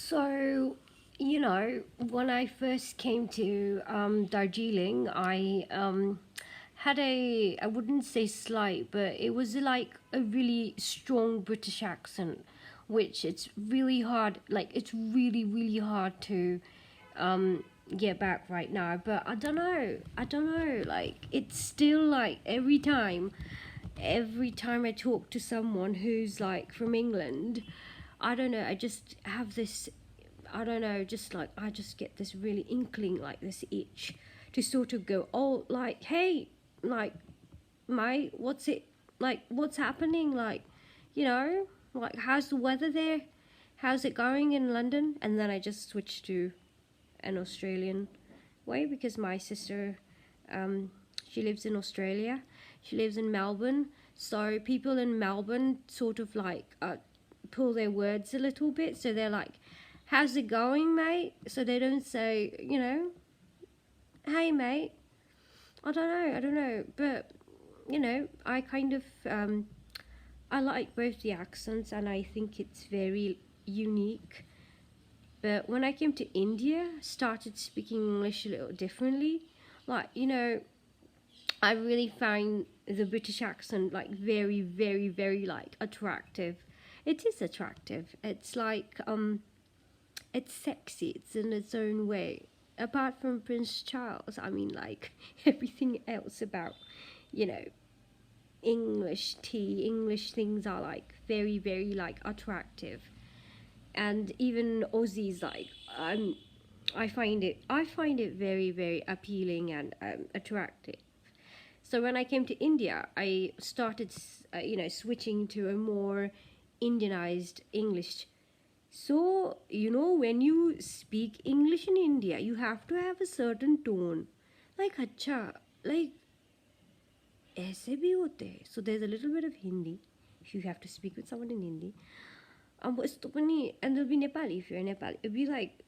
So, when I first came to Darjeeling, I had I wouldn't say slight, but it was like a really strong British accent, which it's really, really hard to get back right now. But I don't know, like, it's still like every time I talk to someone who's like from England, I don't know, I just have this, I don't know, just like I just get this really inkling, like this itch to sort of go, oh, like, hey, like, mate, what's happening? Like, you know, like, how's the weather there? How's it going in London? And then I just switch to an Australian way because my sister, um, she lives in Australia. She lives in Melbourne. So people in Melbourne sort of like pull their words a little bit. So they're like, how's it going, mate? So they don't say, hey, mate. I don't know. But, I kind of, I like both the accents and I think it's very unique. But when I came to India, started speaking English a little differently. Like, I really find the British accent like very, very, very like attractive. It is attractive. It's like it's sexy. It's in its own way. Apart from Prince Charles, I mean, like everything else about, you know, English tea, English things are like very, very like attractive. And even Aussies, like I find it very, very appealing and attractive. So when I came to India, I started, switching to a more Indianized English. So, when you speak English in India, you have to have a certain tone. Like, acha, like, ऐसे भी होते हैं. So there's a little bit of Hindi if you have to speak with someone in Hindi. And there'll be Nepali if you're Nepali. It'll be like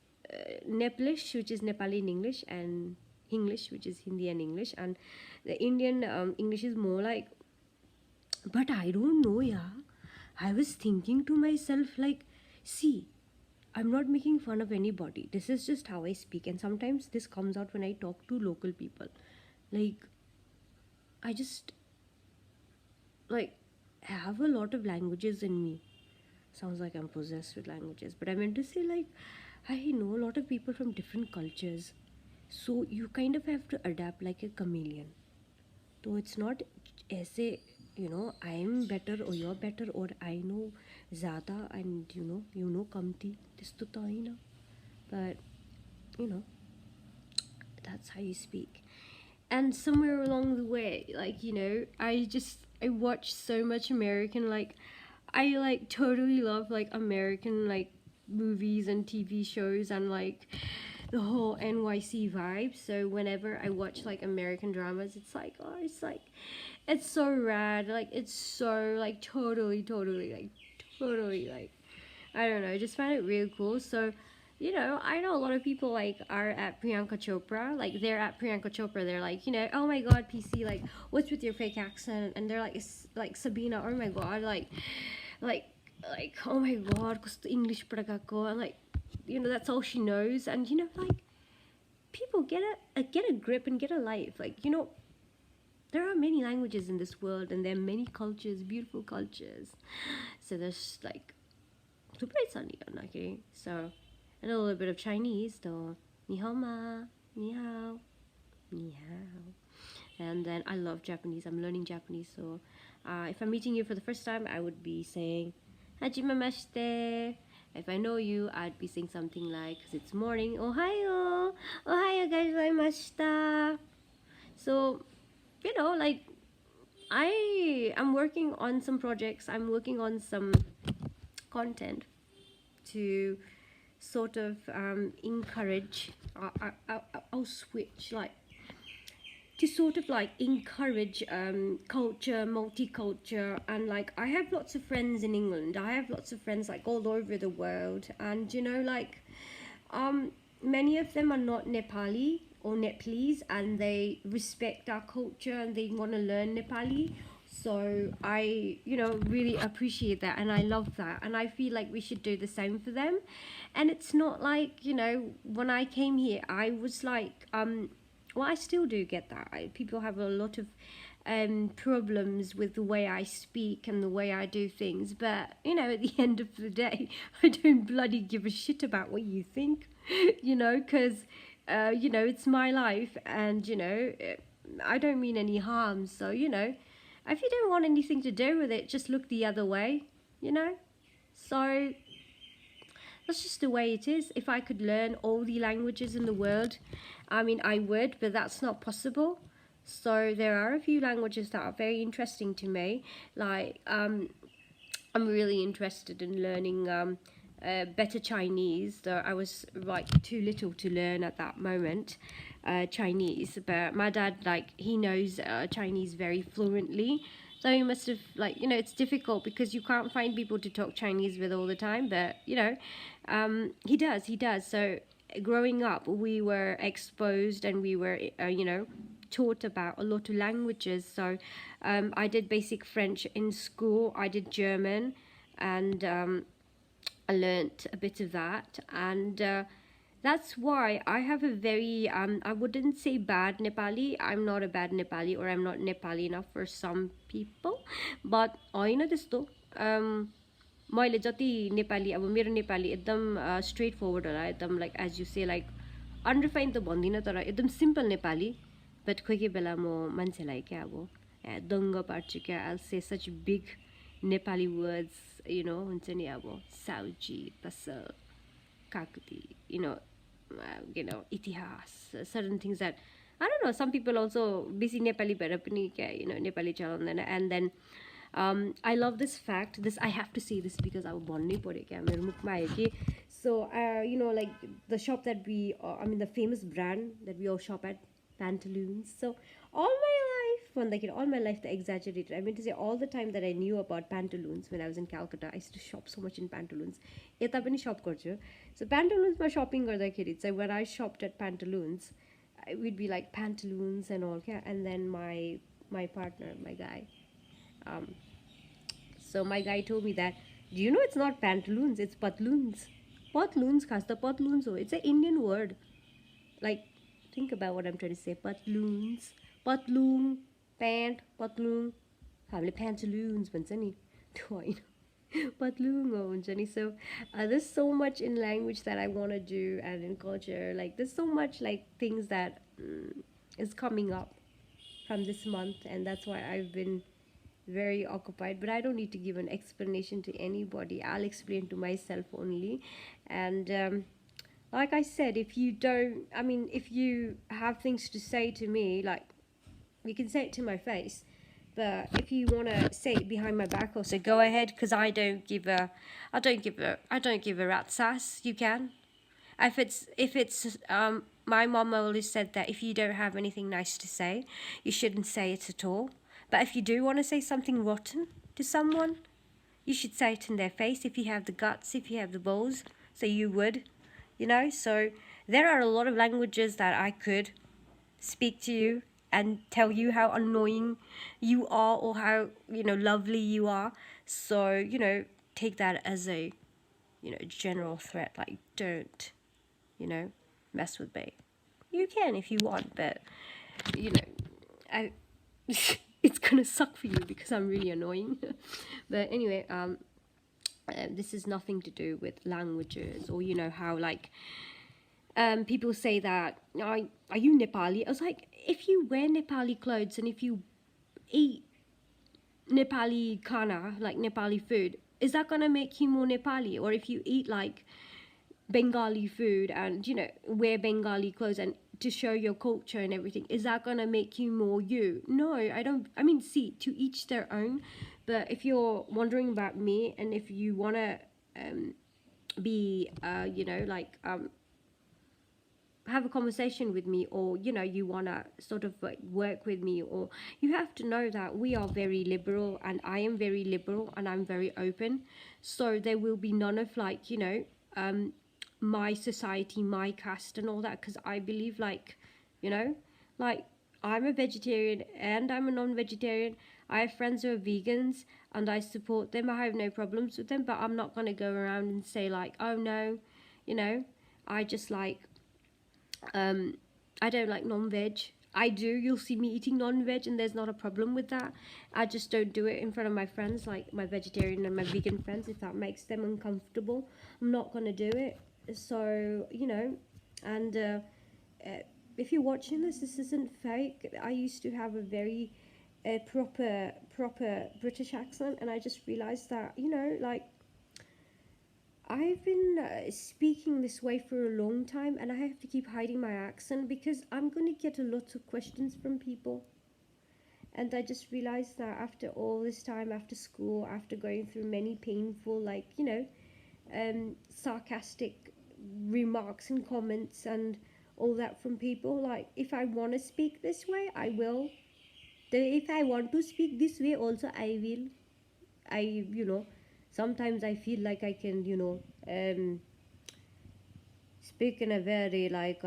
Nepalish, which is Nepali in English, and English, which is Hindi and English. And the Indian English is more like, but I don't know, yeah. I was thinking to myself, like, see, I'm not making fun of anybody. This is just how I speak. And sometimes this comes out when I talk to local people. Like, I just, like, have a lot of languages in me. Sounds like I'm possessed with languages. But I meant to say, like, I know a lot of people from different cultures. So you kind of have to adapt like a chameleon. So it's not ऐसे, I'm better or you're better or I know ज़्यादा and you know kamti. This to na. But, you know, that's how you speak. And somewhere along the way, like, I watch so much American, like, I like totally love like American like movies and TV shows and like the whole NYC vibe. So whenever I watch like American dramas, it's like, oh, it's so rad. Like, it's so like totally like, I don't know. I just find it really cool. So, I know a lot of people like are at Priyanka Chopra. Like, they're at Priyanka Chopra. They're like, oh my god, PC, like, what's with your fake accent? And they're like, it's like Sabina. Oh my god, like, oh my god, gusto English para ko. And like, that's all she knows. And like, people get a grip and get a life. Like, there are many languages in this world, and there are many cultures, beautiful cultures. So there's like, okay. So, and a little bit of Chinese, though. Ni hao ma, ni hao, ni hao. And then I love Japanese. I'm learning Japanese, so if I'm meeting you for the first time, I would be saying Hajime mashite. If I know you, I'd be saying something like, because it's morning, Ohayo, Ohayo gozaimashita. So, like, I am working on some projects. I'm working on some content to sort of encourage. I'll switch, like, to sort of like encourage culture, multicultural, and like, I have lots of friends in England. I have lots of friends like all over the world, and like, many of them are not Nepali or Nepalese, and they respect our culture and they want to learn Nepali. So I, really appreciate that, and I love that, and I feel like we should do the same for them. And it's not like, when I came here, I was like, well, I still do get that. People have a lot of problems with the way I speak and the way I do things, but at the end of the day, I don't bloody give a shit about what you think, because it's my life, and I don't mean any harm. So if you don't want anything to do with it, just look the other way, you know? So that's just the way it is. If I could learn all the languages in the world, I mean, I would, but that's not possible. So there are a few languages that are very interesting to me. Like, I'm really interested in learning better Chinese, though I was like too little to learn at that moment Chinese. But my dad, like, he knows Chinese very fluently. So he must have, like, it's difficult because you can't find people to talk Chinese with all the time. But, he does. So growing up, we were exposed and we were, taught about a lot of languages. So I did basic French in school, I did German, and I learnt a bit of that. And that's why I have a very, I wouldn't say bad Nepali. I'm not a bad Nepali, or I'm not Nepali enough for some people. But होइन त्यस्तो मैले जति नेपाली अब मेरो नेपाली एकदम straight forward होला एकदम like as you से लाइक अनरिफाइन्ड त भन्दिनँ तर एकदम सिम्पल नेपाली बट कोही कोही बेला म मान्छेलाई क्या अब दङ्ग पार्छु क्या आई से सच बिग नेपाली वर्ड्स हुन्छ नि अब साउजी तसल काकुती इतिहास certain things that I don't know, some people also busy Nepali भएर पनि क्या Nepali चलाउँदैन. And then I love this fact. This I have to say this because I भन्नै पर्यो क्या मेरो मुखमा आयो कि. So like the shop that we I mean the famous brand that we all shop at, Pantaloons. So all my life, all my life, the exaggerated. I mean to say all the time that I knew about Pantaloons when I was in Calcutta, I used to shop so much in Pantaloons. यता पनि shop गर्छु. So Pantaloons मा shopping गर्दाखेरि चाहिँ when I shopped at Pantaloons, it would be like Pantaloons and all, yeah. And then my partner, my guy, so my guy told me that, do you know it's not Pantaloons, it's Patloons. Patloons, khasta Patloons ho. It's an Indian word. Like, think about what I'm trying to say. Patloons, Patloon, pant, Patloon. हामीले Pantaloons भन्छ नि त्यो होइन Patloon हो हुन्छ नि. So there's so much in language that I want to do, and in culture, like there's so much like things that is coming up from this month, and that's why I've been very occupied. But I don't need to give an explanation to anybody. I'll explain to myself only. And like I said, if you have things to say to me, like you can say it to my face. But if you want to say it behind my back, also go ahead, because I don't give a rat's ass. You can. If it's my mom always said that if you don't have anything nice to say, you shouldn't say it at all. But if you do want to say something rotten to someone, you should say it in their face. If you have the guts, if you have the balls, so you would, So there are a lot of languages that I could speak to you and tell you how annoying you are, or how lovely you are. So take that as a general threat. Like, don't mess with me. You can if you want, but I it's gonna suck for you because I'm really annoying. But anyway, this is nothing to do with languages, or how like people say that, are you Nepali? I was like, if you wear Nepali clothes and if you eat Nepali khana, like Nepali food, is that gonna make you more Nepali? Or if you eat like Bengali food and wear Bengali clothes and to show your culture and everything, is that gonna make you more you? No, I don't. I mean, see, to each their own. But if you're wondering about me, and if you wanna be have a conversation with me, or you wanna sort of like work with me, or you have to know that we are very liberal, and I am very liberal, and I'm very open. So there will be none of like my society, my caste, and all that, because I believe like I'm a vegetarian and I'm a non-vegetarian. I have friends who are vegans and I support them. I have no problems with them, but I'm not going to go around and say like, oh no, you know, I just like, um, I don't like non-veg. I do. You'll see me eating non-veg, and there's not a problem with that. I just don't do it in front of my friends, like my vegetarian and my vegan friends, if that makes them uncomfortable. I'm not gonna do it. So and if you're watching this, this isn't fake. I used to have a very proper British accent, and I just realized that like I've been speaking this way for a long time, and I have to keep hiding my accent because I'm going to get a lot of questions from people. And I just realized that after all this time, after school, after going through many painful, like, sarcastic remarks and comments and all that from people, like, if I want to speak this way, I will. If I want to speak this way, also, I will. Sometimes I feel like I can, speak in a very like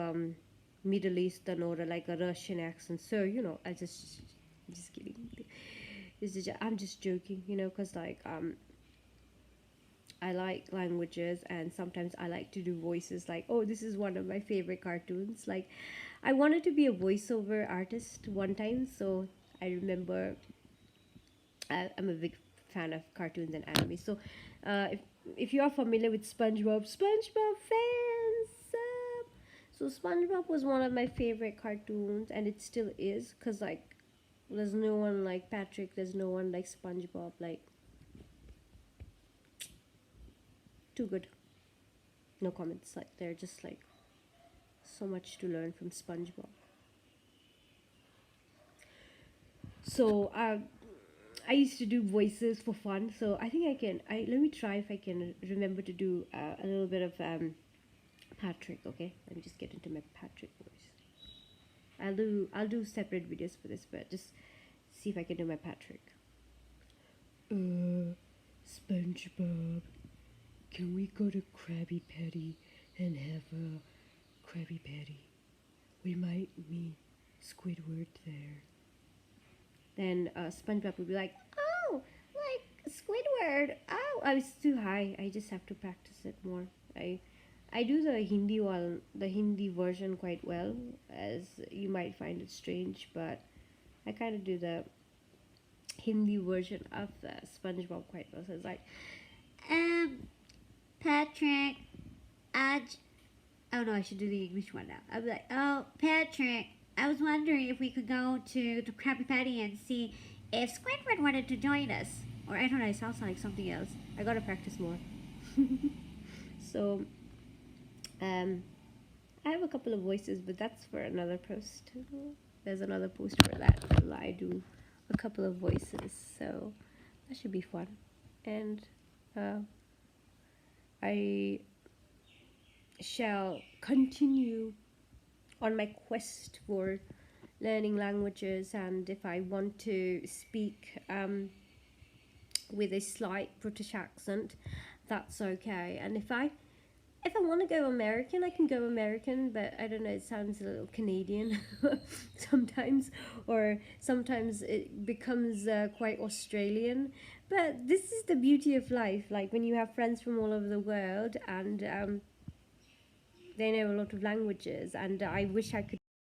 Middle Eastern or like a Russian accent. So I just kidding. I'm just joking, because like I like languages, and sometimes I like to do voices. Like, oh, this is one of my favorite cartoons. Like, I wanted to be a voiceover artist one time, so I remember I'm a big fan of cartoons and anime. So, if you are familiar with SpongeBob fans, so SpongeBob was one of my favorite cartoons, and it still is, cause like there's no one like Patrick, there's no one like SpongeBob, like too good. No comments. Like they're just like so much to learn from SpongeBob. So I used to do voices for fun, so I think I can. Let me try if I can remember to do a little bit of Patrick. Okay, let me just get into my Patrick voice. I'll do separate videos for this, but just see if I can do my Patrick. SpongeBob, can we go to Krabby Patty and have a Krabby Patty? We might meet Squidward there. Then SpongeBob would be like, "Oh, like Squidward. Oh, I was too high. I just have to practice it more. I do the Hindi version quite well, as you might find it strange, but I kind of do the Hindi version of SpongeBob quite well. So it's like, Patrick, oh no, I should do the English one now. I'm like, oh, Patrick, I was wondering if we could go to the Krabby Patty and see if Squidward wanted to join us. Or I don't know, it sounds like something else. I gotta practice more. So, I have a couple of voices, but that's for another post. There's another post for that. I do a couple of voices, so that should be fun. And I shall continue on my quest for learning languages, and if I want to speak with a slight British accent, that's okay. And if I want to go American, I can go American, but I don't know, it sounds a little Canadian sometimes, or sometimes it becomes quite Australian. But this is the beauty of life, like when you have friends from all over the world, and they know a lot of languages, and I wish I could